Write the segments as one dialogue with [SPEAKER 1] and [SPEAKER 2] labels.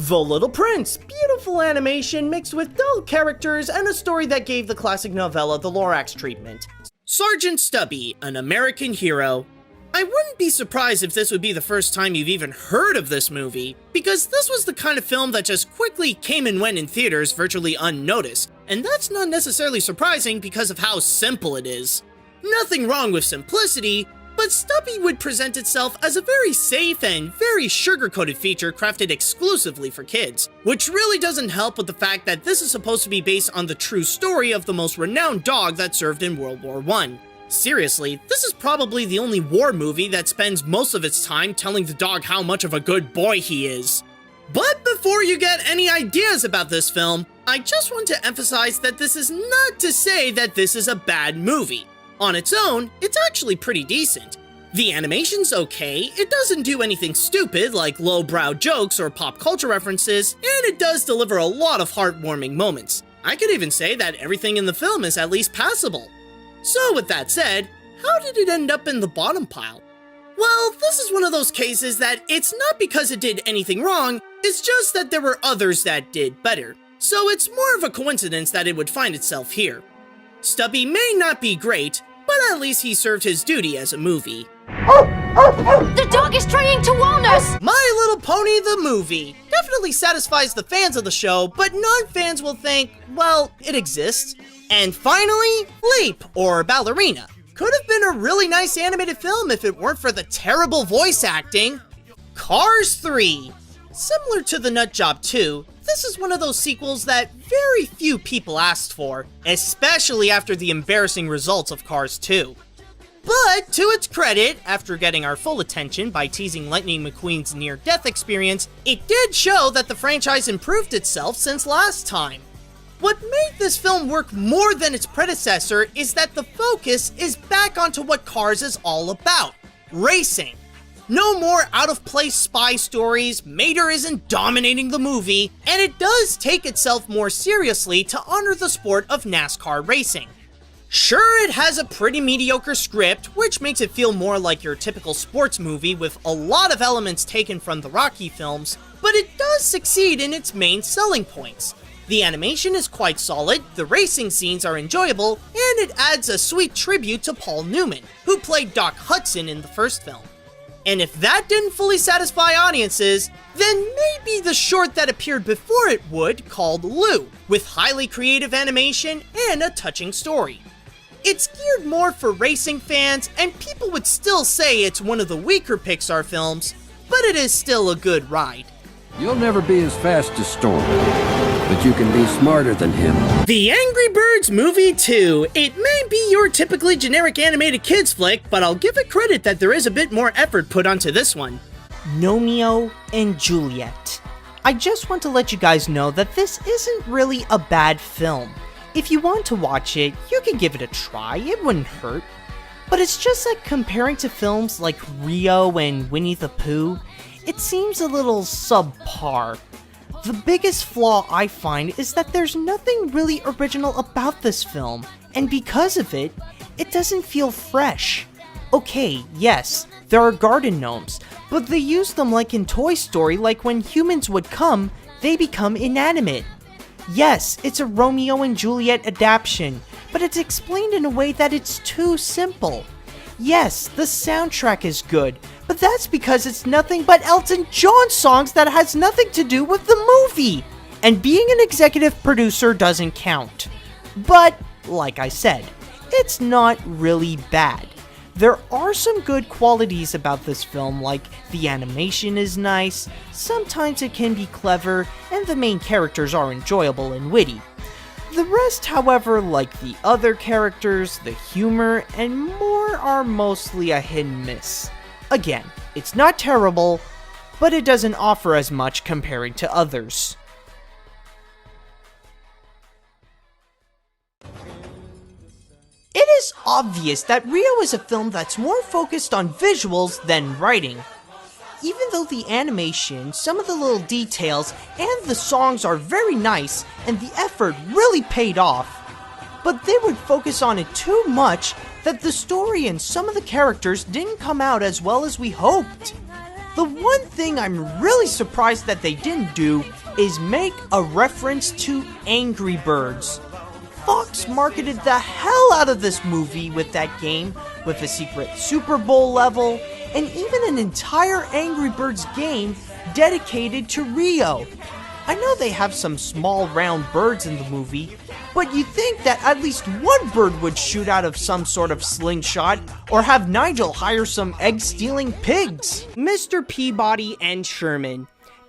[SPEAKER 1] The Little Prince, beautiful animation mixed with dull characters and a story that gave the classic novella the Lorax treatment. Sergeant Stubby, an American hero. I wouldn't be surprised if this would be the first time you've even heard of this movie, because this was the kind of film that just quickly came and went in theaters virtually unnoticed, and that's not necessarily surprising because of how simple it is. Nothing wrong with simplicity, but Stubby would present itself as a very safe and very sugar-coated feature crafted exclusively for kids, which really doesn't help with the fact that this is supposed to be based on the true story of the most renowned dog that served in World War I. Seriously, this is probably the only war movie that spends most of its time telling the dog how much of a good boy he is. But before you get any ideas about this film, I just want to emphasize that this is not to say that this is a bad movie. On its own, it's actually pretty decent. The animation's okay, it doesn't do anything stupid like lowbrow jokes or pop culture references, and it does deliver a lot of heartwarming moments. I could even say that everything in the film is at least passable. So with that said, how did it end up in the bottom pile? Well, this is one of those cases that it's not because it did anything wrong, it's just that there were others that did better. So it's more of a coincidence that it would find itself here. Stubby may not be great, but at least he served his duty as a movie.
[SPEAKER 2] The dog is trying to warn us!
[SPEAKER 1] My Little Pony the movie definitely satisfies the fans of the show, but non-fans will think, well, it exists. And finally, Leap, or Ballerina. Could have been a really nice animated film if it weren't for the terrible voice acting. Cars 3. Similar to The Nutjob 2, this is one of those sequels that very few people asked for, especially after the embarrassing results of Cars 2. But, to its credit, after getting our full attention by teasing Lightning McQueen's near-death experience, it did show that the franchise improved itself since last time. What made this film work more than its predecessor is that the focus is back onto what Cars is all about: racing. No more out-of-place spy stories, Mater isn't dominating the movie, and it does take itself more seriously to honor the sport of NASCAR racing. Sure, it has a pretty mediocre script, which makes it feel more like your typical sports movie with a lot of elements taken from the Rocky films, but it does succeed in its main selling points. The animation is quite solid, the racing scenes are enjoyable, and it adds a sweet tribute to Paul Newman, who played Doc Hudson in the first film. And if that didn't fully satisfy audiences, then maybe the short that appeared before it would, called Lou, with highly creative animation and a touching story. It's geared more for racing fans, and people would still say it's one of the weaker Pixar films, but it is still a good ride.
[SPEAKER 3] You'll never be as fast as Storm, but you can be smarter than him.
[SPEAKER 1] The Angry Birds Movie 2. It may be your typically generic animated kids flick, but I'll give it credit that there is a bit more effort put onto this one. Romeo and Juliet. I just want to let you guys know that this isn't really a bad film. If you want to watch it, you can give it a try, it wouldn't hurt. But it's just that comparing to films like Rio and Winnie the Pooh, it seems a little subpar. The biggest flaw I find is that there's nothing really original about this film, and because of it, it doesn't feel fresh. Okay, yes, there are garden gnomes, but they use them like in Toy Story, like when humans would come, they become inanimate. Yes, it's a Romeo and Juliet adaptation, but it's explained in a way that it's too simple. Yes, the soundtrack is good, but that's because it's nothing but Elton John songs that has nothing to do with the movie. And being an executive producer doesn't count. But, like I said, it's not really bad. There are some good qualities about this film, like the animation is nice, sometimes it can be clever, and the main characters are enjoyable and witty. The rest, however, like the other characters, the humor, and more are mostly a hit and miss. Again, it's not terrible, but it doesn't offer as much comparing to others. It is obvious that Rio is a film that's more focused on visuals than writing. Even though the animation, some of the little details, and the songs are very nice, and the effort really paid off, but they would focus on it too much that the story and some of the characters didn't come out as well as we hoped. The one thing I'm really surprised that they didn't do is make a reference to Angry Birds. Fox marketed the hell out of this movie with that game, with a secret Super Bowl level, and even an entire Angry Birds game dedicated to Rio. I know they have some small round birds in the movie, but you'd think that at least one bird would shoot out of some sort of slingshot, or have Nigel hire some egg-stealing pigs. Mr. Peabody and Sherman.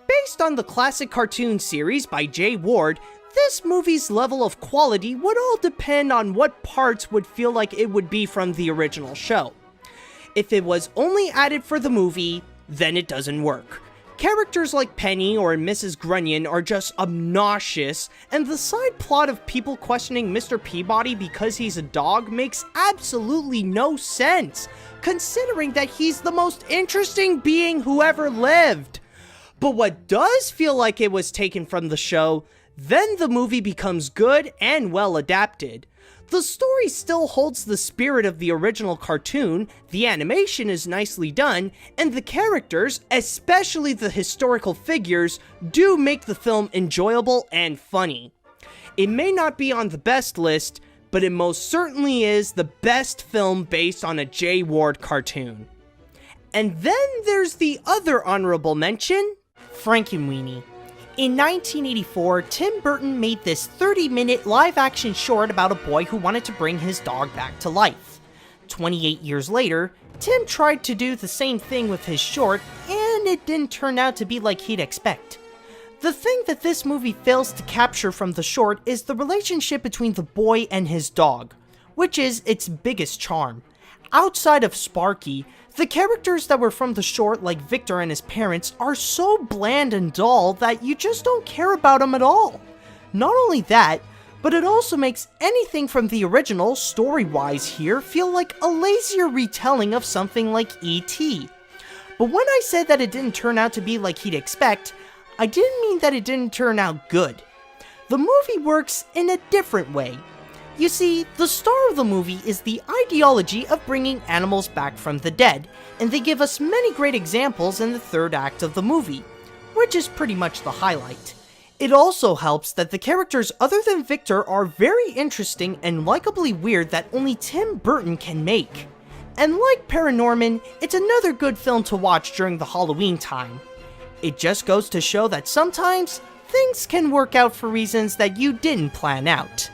[SPEAKER 1] Based on the classic cartoon series by Jay Ward, this movie's level of quality would all depend on what parts would feel like it would be from the original show. If it was only added for the movie, then it doesn't work. Characters like Penny or Mrs. Grunion are just obnoxious, and the side plot of people questioning Mr. Peabody because he's a dog makes absolutely no sense, considering that he's the most interesting being who ever lived. But what does feel like it was taken from the show, then the movie becomes good and well adapted. The story still holds the spirit of the original cartoon, the animation is nicely done, and the characters, especially the historical figures, do make the film enjoyable and funny. It may not be on the best list, but it most certainly is the best film based on a Jay Ward cartoon. And then there's the other honorable mention, Frankenweenie. In 1984, Tim Burton made this 30-minute live-action short about a boy who wanted to bring his dog back to life. 28 years later, Tim tried to do the same thing with his short, and it didn't turn out to be like he'd expect. The thing that this movie fails to capture from the short is the relationship between the boy and his dog, which is its biggest charm. Outside of Sparky, the characters that were from the short, like Victor and his parents, are so bland and dull that you just don't care about them at all. Not only that, but it also makes anything from the original, story-wise here, feel like a lazier retelling of something like E.T. But when I said that it didn't turn out to be like he'd expect, I didn't mean that it didn't turn out good. The movie works in a different way. You see, the star of the movie is the ideology of bringing animals back from the dead, and they give us many great examples in the third act of the movie, which is pretty much the highlight. It also helps that the characters other than Victor are very interesting and likably weird that only Tim Burton can make. And like Paranorman, it's another good film to watch during the Halloween time. It just goes to show that sometimes, things can work out for reasons that you didn't plan out.